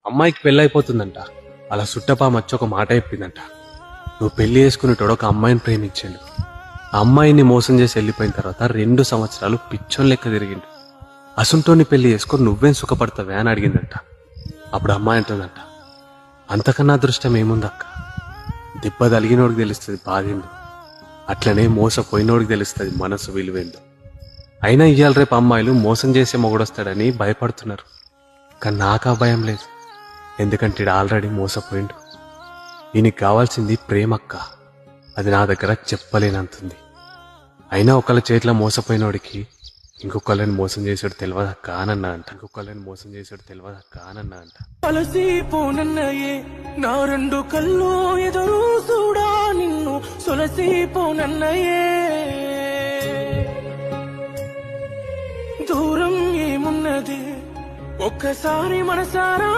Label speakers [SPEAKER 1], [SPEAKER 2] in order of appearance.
[SPEAKER 1] అమ్మాయికి పెళ్ళైపోతుందంట. అలా సుట్టపామచ్చి ఒక మాట చెప్పిందంట. నువ్వు పెళ్లి చేసుకునేటోడు ఒక అమ్మాయిని ప్రేమించాడు. ఆ అమ్మాయిని మోసం చేసి వెళ్ళిపోయిన తర్వాత 2 సంవత్సరాలు పిచ్చోన్ లెక్క తిరిగిండు. అసుంటోని పెళ్లి చేసుకొని నువ్వేం సుఖపడతావే అని అడిగిందంట. అప్పుడు అమ్మాయి అంటుందంట, అంతకన్నా అదృష్టం ఏముందక్క, దెబ్బ తలిగినోడికి తెలుస్తుంది బాధేందో, అట్లనే మోసపోయినోడికి తెలుస్తుంది మనసు విలువేందో. అయినా ఇయ్యాల రేపు అమ్మాయిలు మోసం చేసే మొగుడొస్తాడని భయపడుతున్నారు. కానీ నాకా భయం లేదు, ఎందుకంటే ఈడు ఆల్రెడీ మోసపోయిండు. ఈయనకి కావాల్సింది ప్రేమక్క, అది నా దగ్గర చెప్పలేనంతుంది. అయినా ఒకళ్ళ చేతిలో మోసపోయినోడికి ఇంకొకళ్ళని మోసం చేసాడు తెలియదక్క అనన్నా అంట.
[SPEAKER 2] సొలసిపోనన్నయే నా 2 కళ్ళు ఎదురు చూడా నిన్ను సొలసిపోనన్నయే. దూరం ఏమున్నది ఒక్కసారి మనసారా